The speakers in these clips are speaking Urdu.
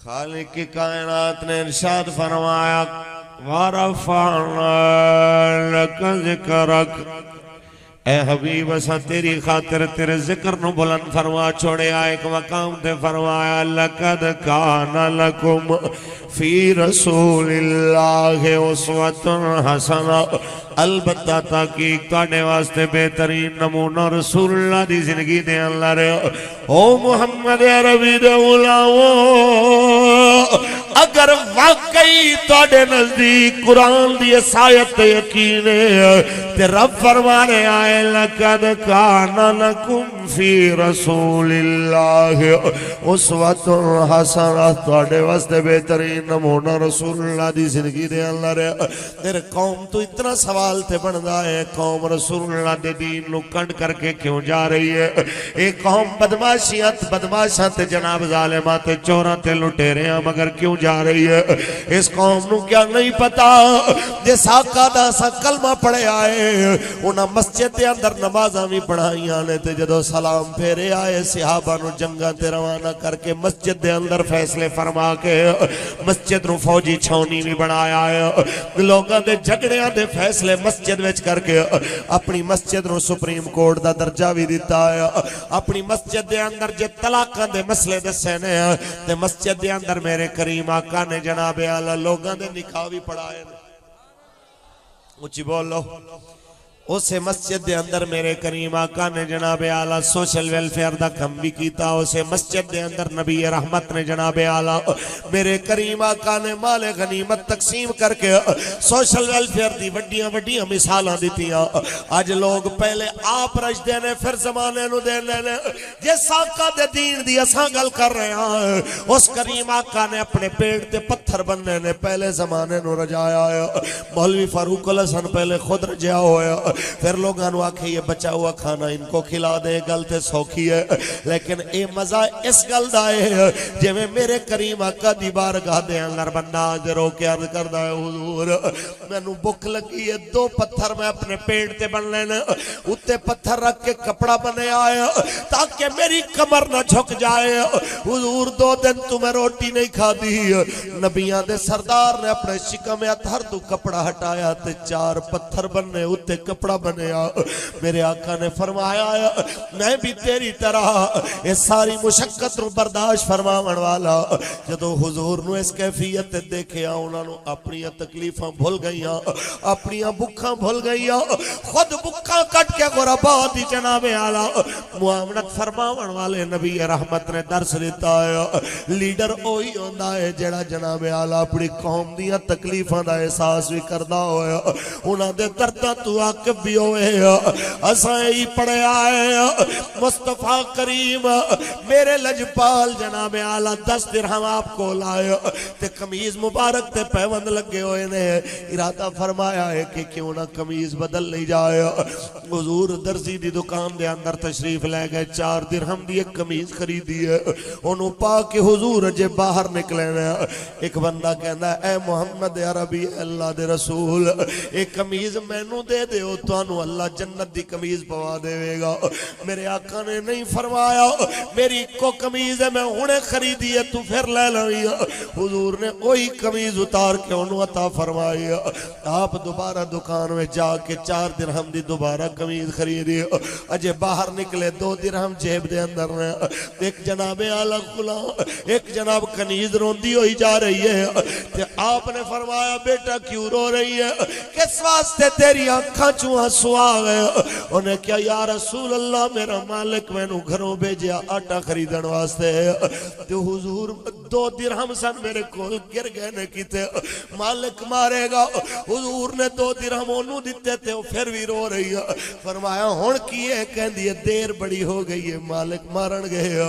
خالق کائنات نے ارشاد فرمایا وَرَفَعْنَا لَكَ ذِكْرَكَ، اے حبیب اسا تیری خاطر تیرے ذکر نو بلند فرما چھوڑے آئے ایک مقام تے فرمایا لَقَدْ كَانَ لَكُمْ فی رسول اللہ اسوۃ حسنہ، البتہ تحقیق تواڈے واسطے بہترین نمونہ رسول اللہ دی زندگی دے اندر او محمد عربی دے غلامو، اگر واقعی تواڈے نزدیک قرآن دی آیت یقین ہے تے رب فرمانے آئے لقد کان لکم فی رسول اللہ اسوۃ حسنہ، تواڈے واسطے بہترین نمونہ رسول اللہ دی زندگی دے اندر تیرے قوم تو اتنا سوال تے بندا ہے قوم رسول اللہ دے دین نو کنڈ کر کے کیوں جا رہی ہے؟ ایک قوم بدماشاں تے جناب ظالماں تے چوراں تے لٹیریاں مگر کیوں جا رہی ہے؟ اس قوم نو کیا نہیں پتا جس آقا دا سا کلمہ پڑھے آئے انہاں مسجد دے اندر نمازاں بھی پڑھائیاں نے تے جدو سلام پھیرے آئے صحابہ نو جنگاں تے روانہ کر کے مسجد دے اندر فیصلے فرما کے مسجد نو فوجی چھونی بھی بنایا ہے، لوگاں دے جھگڑیاں دے فیصلے مسجد وچ کر کے اپنی مسجد نو سپریم کورٹ دا درجہ بھی دیتا ہے، اپنی مسجد دے اندر جے طلاقاں دے مسئلے دسے نے تے مسجد دے اندر میرے کریم آقا نے جناب اعلیٰ لوگاں دے نکاح بھی پڑھائے، اچھی بولو اسے مسجد دے اندر میرے کریم آقا نے جناب اعلیٰ سوشل ویلفیئر دا کم بھی کیتا، اسے مسجد دے اندر نبی رحمت نے جناب اعلیٰ میرے کریم آقا نے مال غنیمت تقسیم کر کے سوشل ویلفیئر دی وڈیاں مثالاں دیتیاں۔ آج لوگ پہلے آپ رج دینے پھر زمانے نو دے لینے، جس آقا دے دین دی اساں گل کر رہے ہیں اس کریم آقا نے اپنے پیٹ تے پتھر بننے نے پہلے زمانے نو رجایا ہے۔ مولوی فاروق الحسن پہلے خود رجیا ہویا، پھر لوگاں نو آکھے یہ بچا ہوا کھانا ان کو کھلا دے، گل تے سوکھی ہے، لیکن اے مزہ اس گل دا ہے جے میں میرے کریم آقا دی بارگاہ دے اندر بندہ حاضر ہو کے عرض کردا ہے حضور مینوں بھوک لگی ہے، 2 پتھر میں اپنے پیٹ تے بن لینے، اُتے پتھر رکھ کے کپڑا بنے آئے تاکہ میری کمر نہ جھک جائے۔ حضور 2 دن تمہیں روٹی نہیں کھا دی، نبیان دے سردار نے اپنے شکم اطہر تو کپڑا ہٹایا تے 4 پتھر بننے اُتے کپڑا بنیا۔ میرے آقا نے فرمایا میں بھی تیری طرح اس ساری مشقت رو برداشت فرماون والا۔ جدو حضور نو اس کیفیت دیکھیا انہوں نے اپنی تکلیفاں بھول گئیاں، اپنی بکھاں بھول گئیاں، خود بکھاں کٹ کے غربا دی جناب اعلیٰ معاملت فرماون والے نبی رحمت نے درس دیتا ہے۔ لیڈر اوہی ہوندا ہے جڑا جناب اعلیٰ اپنی قوم دیاں تکلیفاں دا احساس بھی کردا ہویا، انہاں دے درداں تو واقف بھی ہوئے اساں ہی پڑھے آئے۔ مصطفیٰ کریم میرے لجپال جناب اعلیٰ 10 درہم آپ کو لائے تے قمیض مبارک تے پیوند لگے ہوئے نے، ارادہ فرمایا ہے کہ کیوں نہ قمیض بدل نہیں جائے۔ حضور درزی دی دکان دے اندر تشریف لے گئے، 4 درہم دی ایک قمیض خریدی ہے، انہوں پا کے حضور جے باہر نکلے نے، ایک بندہ کہندا اے محمد عربی اللہ دے رسول ایک قمیض مینوں دے دے توانو اللہ جنت دی قمیض پوا دے گا۔ میرے آقا نے نہیں فرمایا میری کو قمیض ہے میں ہونے خریدی ہے تو پھر لے لوئی۔ حضور نے وہی قمیض اتار کے انہوں عطا فرمائی۔ آپ دوبارہ دکان میں جا کے 4 درہم دی دوبارہ قمیض خریدی، اجے باہر نکلے 2 درہم جیب دے اندر نے، ایک جناب اعلیٰ غلام ایک جناب کنیز روندی ہوئی جا رہی ہے تے آپ نے فرمایا بیٹا کیوں رو رہی ہے؟ کس واسطے تیری آنکھاں چوہاں سوا گئے؟ انہیں کیا یا رسول اللہ میرا مالک میں نو گھروں بھیجیا آٹا خریدن واسطے ہے، تو حضور 2 درہم سن میرے کول گر گئے نے کیتے مالک مارے گا۔ حضور نے 2 درہم انہوں دیتے تھے وہ پھر بھی رو رہی ہے۔ فرمایا ہون کیے کہن دیئے دیر بڑی ہو گئی ہے مالک مارن گئے،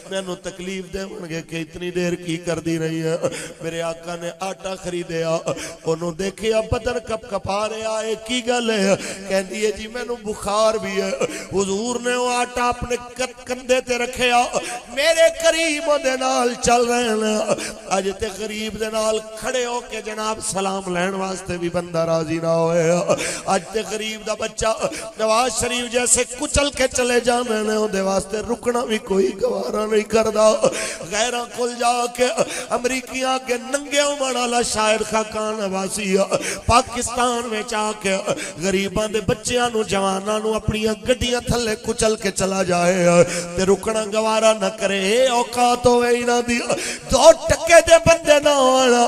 میں نو تکلیف دے من گئے کہ اتنی دیر کی کر دی رہی ہے۔ میرے آقا نے آٹا خریدیا، انہوں دیکھیا بدن کپ کپا رہے آئے کی گل ہے، کہن دیئے جی میں نو بخار بھی ہے۔ حضور نے وہ آٹا اپنے کندھے تے رکھیا، میرے کریم دے نال چل رہے لینا اج تے غریب دے نال کھڑے ہو کے جناب سلام لین واسطے بھی بندہ راضی نہ ہوئے اج تے غریب دا بچہ نواز شریف جیسے کچل کے چلے جانے نے اون دے واسطے رکنا بھی کوئی گوارا نہیں کردا غیراں کول جا کے امریکیاں کے ننگے عمر والا شاعر خاقان عباسی پاکستان میں آ کے غریباں دے بچیاں نو جواناں نو اپنی گڈیاں تھلے کچل کے چلا جائے تے رکنا گوارا نہ کرے اوقات ہوئے انہاں دی دو ٹکے دے بندے نہ ہونا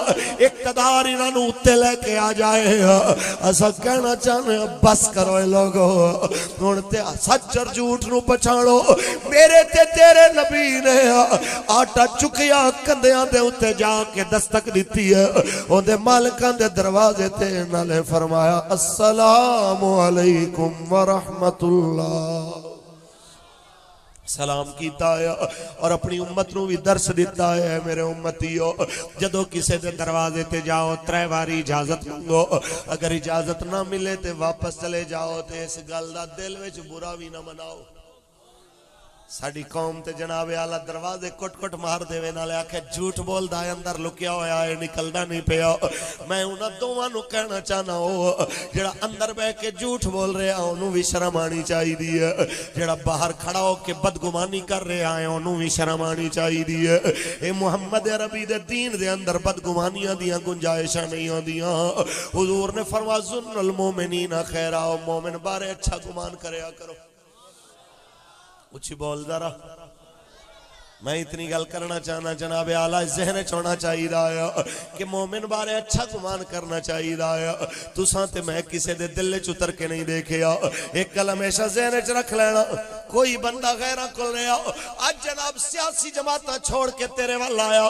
اقتدار انہاں نو اتے لے کے آ جائے اسا کہنا چاہنے بس کرو اے لوگو ہن تے سچ اور جھوٹ نو پہچانو میرے تے تیرے نبی نے آٹا چکیا کندیاں دے اتے جا کے دستک دیتی ہے اون دے مالکاں دے دروازے تے انہاں نے فرمایا السلام علیکم ورحمت اللہ سلام کیتا ہے اور اپنی امت نو بھی درس دیتا ہے میرے امتیو جدو کسے دے دروازے تے جاؤ 3 باری اجازت مانگو اگر اجازت نہ ملے تے واپس چلے جاؤ تے اس گل دا دل وچ برا بھی نہ مناؤ ساڑی قوم تے جناب اعلیٰ دروازے کٹ کٹ مار دے وے نالے آکھے جھوٹ بول دا ہے اندر لکیا ہویا ہے نکلدا نہیں پیا میں انہاں دوواں نو کہنا چاہنا ہو جڑا اندر بیٹھ کے جھوٹ بول رہے ہیں انہوں بھی شرم آنی چاہی دی ہے جڑا باہر کھڑا ہو کے بدگمانی کر رہے ہیں انہوں بھی شرم آنی چاہی دی ہے اے محمد عربی دے دین دے اندر بدگمانیاں دیاں گنجائشاں نہیں ہوندیاں حضور نے فرمایا ظن المومنین خیرا مومن بارے اچھا گمان کریا کرو اچھی بول ذرا میں اتنی گل کرنا چاہنا جناب اعلیٰ ذہن چھوڑنا چاہیے رہا کہ مومن بارے اچھا گمان کرنا چاہیے رہا تساں تے میں کسے دے دل چتر کے نہیں دیکھیا ایک گل ہمیشہ ذہن چ رکھ لینا کوئی بندہ غیراں کول رہا اج جناب سیاسی جماعتاں چھوڑ کے تیرے وال آیا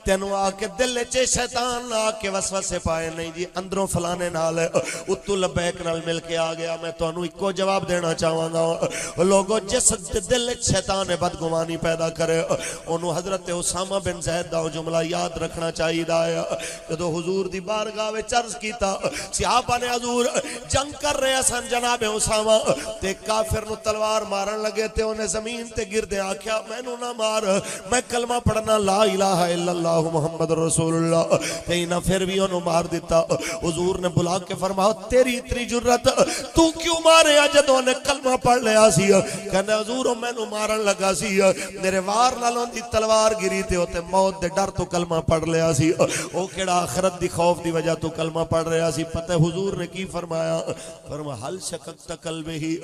تینوں آ کے دل چ شیطان آ کے وسوسے پائے نہیں جی اندروں فلانے نال اتو لبیک نال مل کے آ گیا میں تانوں اکو جواب دینا چاہواں گا لوگوں جس دل شیطان بدگمانی پیدا کرے انہوں حضرت اسامہ بن زید دا جملہ یاد رکھنا چاہیے ہے جدو حضور دی بارگاہ وچ عرض کیتا صحابہ نے حضور جنگ کر رہے سن جناب اسامہ تے کافر نو تلوار مارن لگے تے انہیں زمین تے گردے آکھیا مینوں نہ مار میں کلمہ پڑھنا لا الہ الا اللہ محمد رسول اللہ تے انہاں پھر بھی انہوں مار دیتا حضور نے بلا کے فرمایا تیری اتنی جرت تو کیوں مارے جدوں نے کلمہ پڑھ لیا سی کہنے حضور مینوں مارن لگا سی میرے وار نالوں دی تلوار گری تے ہوتے موت دے ڈر تو کلمہ پڑھ لیا سی او کیڑا آخرت دی خوف دی وجہ تو کلمہ پڑھ رہا سی پتہ حضور نے کی فرمایا فرمایا حل شککت قلبہی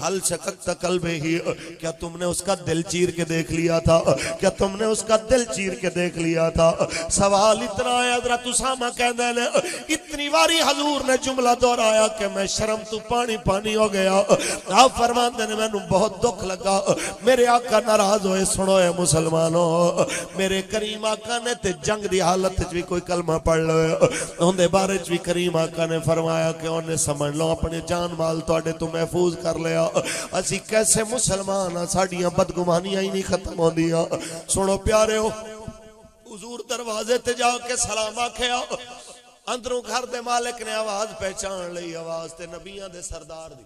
حل شککت قلبہی کیا تم نے اس کا دل چیر کے دیکھ لیا تھا کیا تم نے اس کا دل چیر کے دیکھ لیا تھا سوال اتنا ہے حضرت اسامہ کہندے نے اتنی واری حضور نے جملہ دہرایا کہ میں شرم تو پانی پانی ہو گیا آپ فرماندے نے مینوں بہت دکھ لگا میرے آقا ناراض ہوئے سنو اے مسلمانوں میرے کریم آقا نے تے جنگ دی حالت وچ بھی کوئی کلمہ پڑھ لو اون دے بارے وچ بھی کریم آقا نے فرمایا کہ انہیں سمجھ لو اپنے جان مال تواڈے تو محفوظ کر لیا اسی کیسے مسلمان ہیں ساڈیاں بدگمانیاں ہی نہیں ختم ہوندیاں سنو پیارےو حضور دروازے تے جا کے سلام آکھیا اندروں گھر دے مالک نے آواز پہچان لئی آواز تے نبیاں دے سردار دی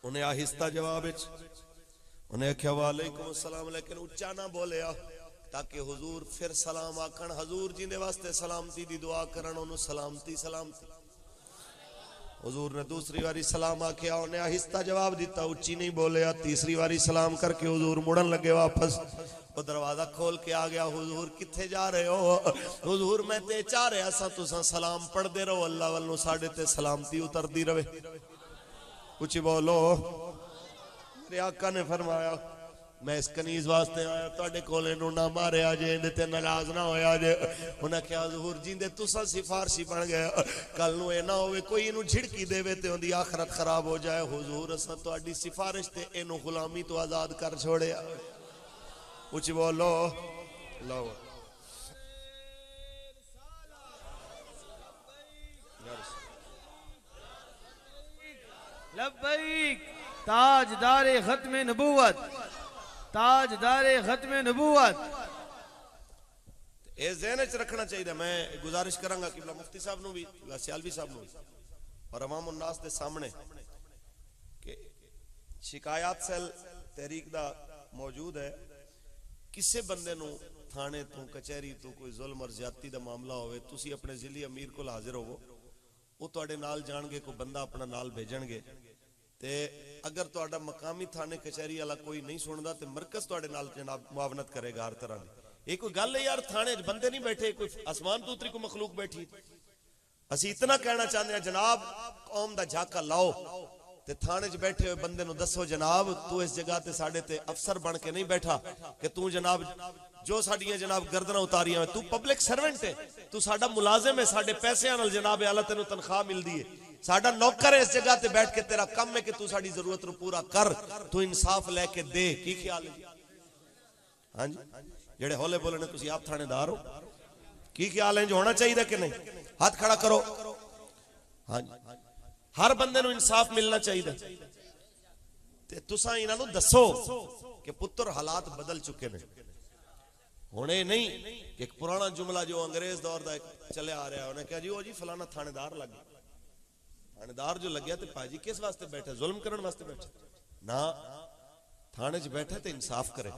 انہیں آہستہ جواب انہیں کہا وعلیکم السلام لیکن اچھا نہ بولیا تاکہ حضور پھر سلام آکھن حضور جی نے واسطے سلامتی دی دعا کرن انہوں سلامتی سلامتی حضور نے دوسری واری سلام آکھیا انہیں آہستہ جواب دیتا اچھی نہیں بولیا تیسری واری سلام کر کے حضور مڑن لگے واپس وہ دروازہ کھول کے آ گیا حضور کتھے جا رہے ہو حضور میں تے چاہ رہے ایسا تساں سلام پڑھ دے رہو اللہ والنو ساڑھے تے سلامتی اتر دی روے کچھ بولو میرے آقا نے فرمایا میں اس کنیز واسطے آیا تواڈے کولے نو نہ مارے آجے اندے تے ناراض نہ ہویا جے انہاں کہا ظہور جیندے تساں سفارشی بن گئے کل نو اے نہ ہوئے کوئی انہوں جھڑکی دے وے تے اندی آخرت خراب ہو جائے حضور اساں تواڈی سفارش تے اینو غلامی تو آزاد کر چھوڑیا کچھ بولو اللہ لبیک تاجدار ختم نبوت تاجدار ختم نبوت اے ذہن وچ رکھنا چاہیے میں گزارش کراں گا قبلہ مفتی صاحب نو بھی سیالوی صاحب نو بھی اور عوام الناس دے سامنے کہ شکایات سیل تحریک دا موجود ہے ਕਿਸੇ ਬੰਦੇ ਨੂੰ ਥਾਣੇ ਤੋਂ ਕਚਹਿਰੀ ਤੋਂ ਕੋਈ ਜ਼ੁਲਮ ਔਰ ਜ਼ਿਆਦਤੀ ਦਾ ਮਾਮਲਾ ਹੋਵੇ, ਤੁਸੀਂ ਆਪਣੇ ਜ਼ਿਲ੍ਹੀ ਅਮੀਰ ਕੋਲ ਹਾਜ਼ਰ ਹੋਵੋ, ਉਹ ਤੁਹਾਡੇ ਨਾਲ ਜਾਣਗੇ, ਕੋਈ ਬੰਦਾ ਆਪਣਾ ਨਾਲ ਭੇਜਣਗੇ। ਤੇ ਅਗਰ ਤੁਹਾਡਾ ਮਕਾਮੀ ਥਾਣੇ ਕਚਹਿਰੀ ਵਾਲਾ ਕੋਈ ਨਹੀਂ ਸੁਣਦਾ ਤੇ ਮਰਕਜ਼ ਤੁਹਾਡੇ ਨਾਲ ਜਨਾਬ ਮੁਆਵਨਤ ਕਰੇਗਾ ਹਰ ਤਰ੍ਹਾਂ ਦੀ। ਇਹ ਕੋਈ ਗੱਲ ਹੈ ਯਾਰ, ਥਾਣੇ 'ਚ ਬੰਦੇ ਨਹੀਂ ਬੈਠੇ, ਕੋਈ ਅਸਮਾਨ ਤੋਂ ਉਤਰੀ ਕੋਈ ਮਖਲੂਕ ਬੈਠੀ। ਅਸੀਂ ਇਤਨਾ ਕਹਿਣਾ ਚਾਹੁੰਦੇ ਹਾਂ ਜਨਾਬ, ਕੌਮ ਦਾ ਝਾਕਾ ਲਾਓ ਤੇ ਥਾਣੇ 'ਚ ਬੈਠੇ ਹੋਏ ਬੰਦੇ ਨੂੰ ਦੱਸੋ ਜਨਾਬ ਤੂੰ ਇਸ ਜਗ੍ਹਾ ਤੇ ਸਾਡੇ ਤੇ ਅਫਸਰ ਬਣ ਕੇ ਨਹੀਂ ਬੈਠਾ ਕਿ ਤੂੰ ਜਨਾਬ ਜੋ ਸਾਡੀਆਂ ਜਨਾਬ ਗਰਦਨਾਂ ਉਤਾਰੀਆਂ, ਤੂੰ ਪਬਲਿਕ ਸਰਵੈਂਟ ਹੈ, ਤੂੰ ਸਾਡਾ ਮੁਲਾਜ਼ਮ ਹੈ, ਸਾਡੇ ਪੈਸਿਆਂ ਨਾਲ ਜਨਾਬ ਆਲਾ ਤੈਨੂੰ ਤਨਖਾਹ ਮਿਲਦੀ ਹੈ, ਸਾਡਾ ਨੌਕਰ ਹੈ, ਇਸ ਜਗ੍ਹਾ ਤੇ ਬੈਠ ਕੇ ਤੇਰਾ ਕੰਮ ਹੈ ਕਿ ਤੂੰ ਸਾਡੀ ਜ਼ਰੂਰਤ ਨੂੰ ਪੂਰਾ ਕਰ, ਤੂੰ ਇਨਸਾਫ ਲੈ ਕੇ ਦੇ। ਕੀ ਖਿਆਲ ਹੈ? ਹਾਂਜੀ ਜਿਹੜੇ ਹੌਲੇ ਬੋਲੇ ਨੇ, ਤੁਸੀਂ ਆਪ ਥਾਣੇਦਾਰ ਹੋ, ਕੀ ਖਿਆਲ ਹੈ? ਜੋ ਹੋਣਾ ਚਾਹੀਦਾ ਕਿ ਨਹੀਂ? ਹੱਥ ਖੜਾ ਕਰੋ। ਹਾਂਜੀ, ਹਰ ਬੰਦੇ ਨੂੰ ਇਨਸਾਫ ਮਿਲਣਾ ਚਾਹੀਦਾ ਤੇ ਤੁਸੀਂ ਇਹਨਾਂ ਨੂੰ ਦੱਸੋ ਕਿ ਪੁੱਤਰ ਹਾਲਾਤ ਬਦਲ ਚੁੱਕੇ ਨੇ। ਹੁਣ ਇਹ ਨਹੀਂ ਕਿ ਇੱਕ ਪੁਰਾਣਾ ਜੁਮਲਾ ਜੋ ਅੰਗਰੇਜ਼ ਦੌਰ ਦਾ ਚੱਲਿਆ ਆ ਰਿਹਾ, ਉਹਨੇ ਕਿਹਾ ਜੀ ਉਹ ਜੀ ਫਲਾਣਾ ਥਾਣੇਦਾਰ ਲੱਗ ਗਿਆ, ਥਾਣੇਦਾਰ ਜੋ ਲੱਗਿਆ ਤੇ ਭਾਜੀ ਕਿਸ ਵਾਸਤੇ ਬੈਠਾ? ਜ਼ੁਲਮ ਕਰਨ ਵਾਸਤੇ ਬੈਠਾ ਨਾ, ਥਾਣੇ 'ਚ ਬੈਠਾ ਤੇ ਇਨਸਾਫ ਕਰੇ।